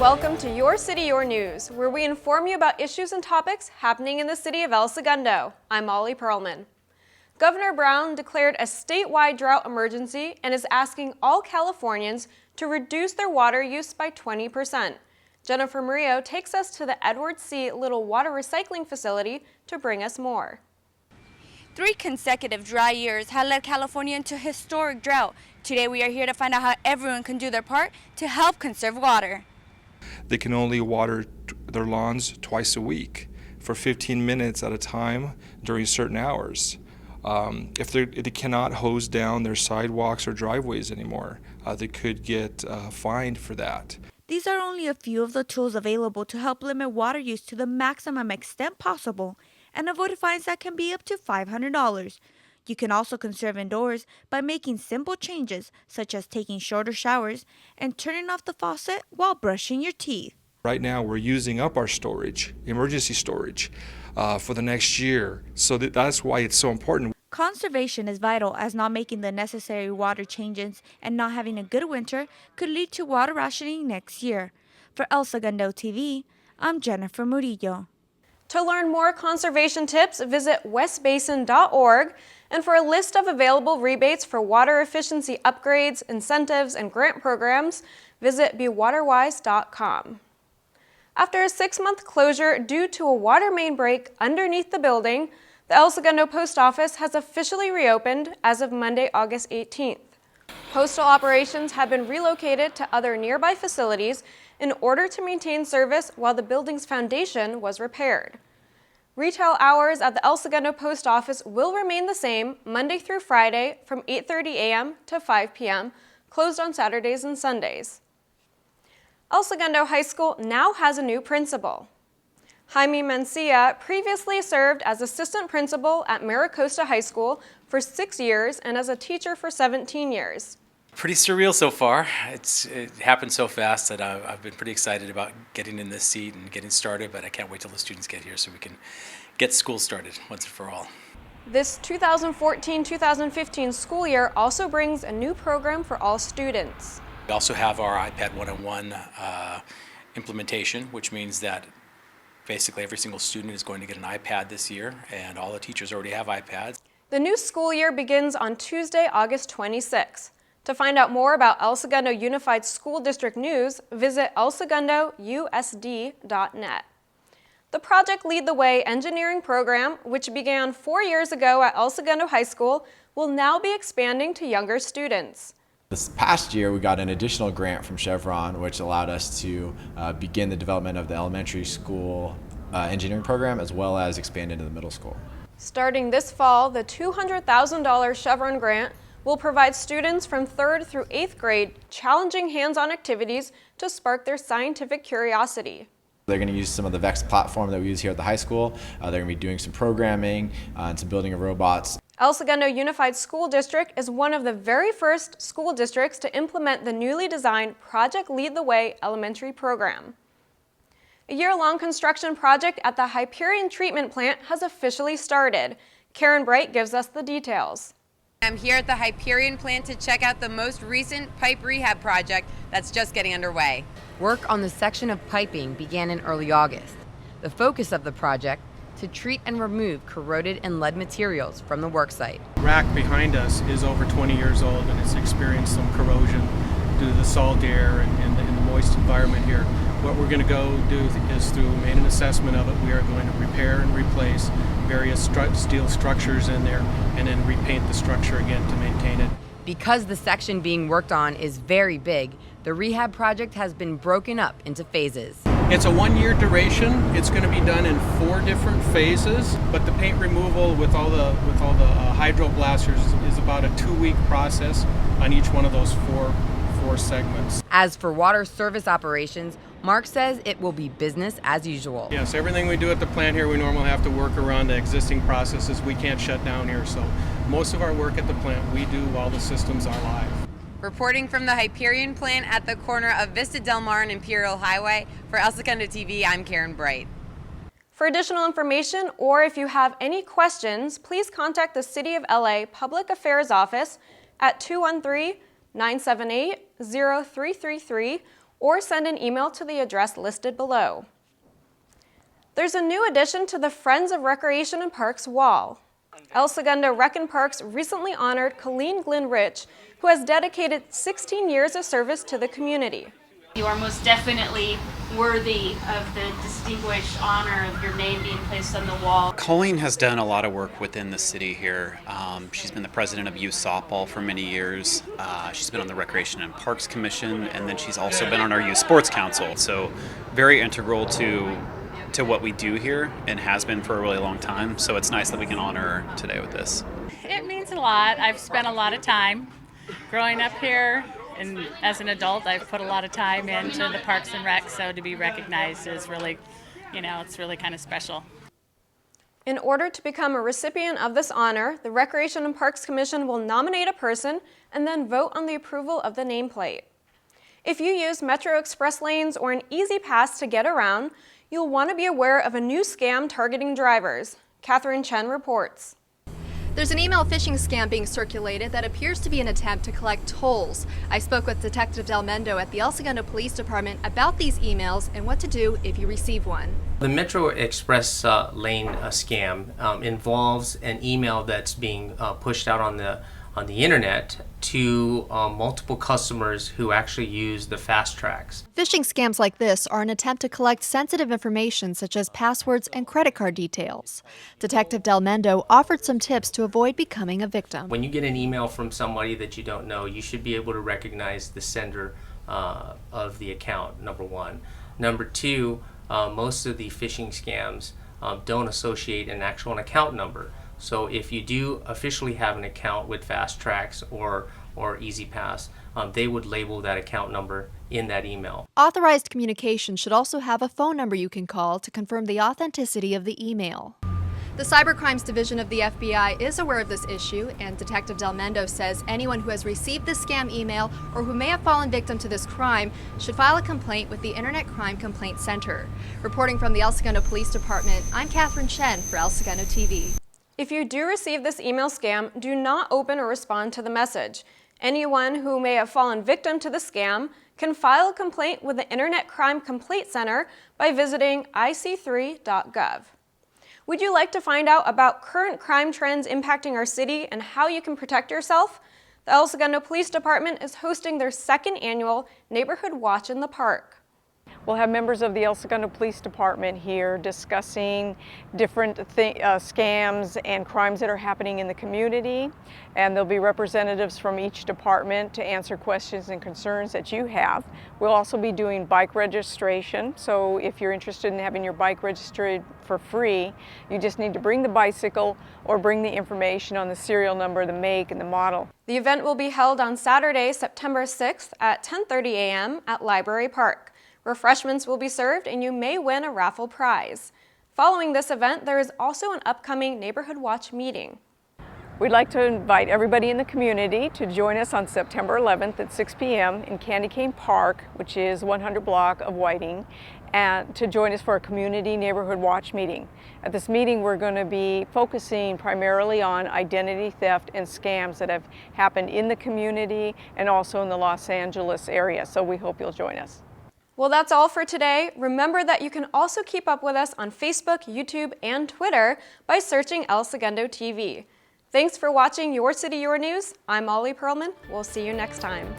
welcome to Your City, Your News, where we inform you about issues and topics happening in the city of El Segundo. I'm Molly Perlman. Governor Brown declared a statewide drought emergency and is asking all Californians to reduce their water use by 20%. Jennifer Murillo takes us to the Edward C. Little Water Recycling Facility to bring us more. 3 consecutive dry years have led California into historic drought. Today we are here to find out how everyone can do their part to help conserve water. They can only water their lawns twice a week for 15 minutes at a time during certain hours. If they cannot hose down their sidewalks or driveways anymore, they could get fined for that. These are only a few of the tools available to help limit water use to the maximum extent possible and avoid fines that can be up to $500. You can also conserve indoors by making simple changes such as taking shorter showers and turning off the faucet while brushing your teeth. Right now we're using up our storage, emergency storage, for the next year. So that's why it's so important. Conservation is vital, as not making the necessary water changes and not having a good winter could lead to water rationing next year. For El Segundo TV, I'm Jennifer Murillo. To learn more conservation tips, visit westbasin.org, and for a list of available rebates for water efficiency upgrades, incentives, and grant programs, visit bewaterwise.com. After a 6-month closure due to a water main break underneath the building, the El Segundo Post Office has officially reopened as of Monday, August 18th. Postal operations have been relocated to other nearby facilities in order to maintain service while the building's foundation was repaired. Retail hours at the El Segundo Post Office will remain the same Monday through Friday from 8:30 a.m. to 5 p.m., closed on Saturdays and Sundays. El Segundo High School now has a new principal. Jaime Mencia previously served as assistant principal at Maricosta High School for 6 years and as a teacher for 17 years. Pretty surreal so far. It happened so fast that I've been pretty excited about getting in this seat and getting started, but I can't wait till the students get here so we can get school started once and for all. This 2014-2015 school year also brings a new program for all students. We also have our iPad 101 implementation, which means that basically every single student is going to get an iPad this year, and all the teachers already have iPads. The new school year begins on Tuesday, August 26th. To find out more about El Segundo Unified School District news, visit elsegundousd.net. The Project Lead the Way engineering program, which began 4 years ago at El Segundo High School, will now be expanding to younger students. This past year, we got an additional grant from Chevron, which allowed us to begin the development of the elementary school engineering program, as well as expand into the middle school. Starting this fall, the $200,000 Chevron grant will provide students from 3rd through 8th grade challenging hands-on activities to spark their scientific curiosity. They're going to use some of the VEX platform that we use here at the high school. They're going to be doing some programming and some building of robots. El Segundo Unified School District is one of the very first school districts to implement the newly designed Project Lead the Way elementary program. A year-long construction project at the Hyperion treatment plant has officially started. Karen Bright gives us the details. I'm here at the Hyperion plant to check out the most recent pipe rehab project that's just getting underway. Work on the section of piping began in early August. The focus of the project, to treat and remove corroded and lead materials from the worksite. The rack behind us is over 20 years old and it's experienced some corrosion due to the salt air and the moist environment here. What we're going to go do is, through an assessment of it, we are going to repair and replace various steel structures in there and then repaint the structure again to maintain it. Because the section being worked on is very big, the rehab project has been broken up into phases. It's a 1-year duration. It's going to be done in 4 different phases, but the paint removal with all the hydroblasters is about a 2-week process on each one of those four segments. As for water service operations, Mark says it will be business as usual. Yes, everything we do at the plant here, we normally have to work around the existing processes. We can't shut down here, so most of our work at the plant we do while the systems are live. Reporting from the Hyperion plant at the corner of Vista Del Mar and Imperial Highway, for El Segundo TV, I'm Karen Bright. For additional information, or if you have any questions, please contact the City of LA Public Affairs Office at 213-978-0333 or send an email to the address listed below. There's a new addition to the Friends of Recreation and Parks wall. El Segundo Rec and Parks recently honored Colleen Glynn Rich, who has dedicated 16 years of service to the community. You are most definitely worthy of the distinguished honor of your name being placed on the wall. Colleen has done a lot of work within the city here. She's been the president of youth softball for many years. She's been on the Recreation and Parks Commission, and then she's also been on our youth sports council. So very integral to what we do here, and has been for a really long time. So it's nice that we can honor her today with this. It means a lot. I've spent a lot of time growing up here. And as an adult, I've put a lot of time into the Parks and Rec, so to be recognized is really, it's really kind of special. In order to become a recipient of this honor, the Recreation and Parks Commission will nominate a person and then vote on the approval of the nameplate. If you use Metro Express lanes or an Easy Pass to get around, you'll want to be aware of a new scam targeting drivers. Catherine Chen reports. There's an email phishing scam being circulated that appears to be an attempt to collect tolls. I spoke with Detective Del Mendo at the El Segundo Police Department about these emails and what to do if you receive one. The Metro Express lane scam involves an email that's being pushed out on the internet to multiple customers who actually use the fast tracks. Phishing scams like this are an attempt to collect sensitive information such as passwords and credit card details. Detective Del Mendo offered some tips to avoid becoming a victim. When you get an email from somebody that you don't know, you should be able to recognize the sender of the account, number one. Number two, most of the phishing scams don't associate an actual account number. So if you do officially have an account with Fast Tracks or Easy Pass, they would label that account number in that email. Authorized communication should also have a phone number you can call to confirm the authenticity of the email. The Cybercrimes Division of the FBI is aware of this issue, and Detective Del Mendo says anyone who has received this scam email or who may have fallen victim to this crime should file a complaint with the Internet Crime Complaint Center. Reporting from the El Segundo Police Department, I'm Catherine Chen for El Segundo TV. If you do receive this email scam, do not open or respond to the message. Anyone who may have fallen victim to the scam can file a complaint with the Internet Crime Complaint Center by visiting ic3.gov. Would you like to find out about current crime trends impacting our city and how you can protect yourself? The El Segundo Police Department is hosting their second annual Neighborhood Watch in the Park. We'll have members of the El Segundo Police Department here discussing different scams and crimes that are happening in the community, and there'll be representatives from each department to answer questions and concerns that you have. We'll also be doing bike registration, so if you're interested in having your bike registered for free, you just need to bring the bicycle or bring the information on the serial number, the make, and the model. The event will be held on Saturday, September 6th at 10:30 a.m. at Library Park. Refreshments will be served and you may win a raffle prize. Following this event, there is also an upcoming Neighborhood Watch meeting. We'd like to invite everybody in the community to join us on September 11th at 6 p.m. in Candy Cane Park, which is 100 block of Whiting, and to join us for a community Neighborhood Watch meeting. At this meeting, we're going to be focusing primarily on identity theft and scams that have happened in the community and also in the Los Angeles area, so we hope you'll join us. Well, that's all for today. Remember that you can also keep up with us on Facebook, YouTube, and Twitter by searching El Segundo TV. Thanks for watching Your City, Your News. I'm Molly Perlman. We'll see you next time.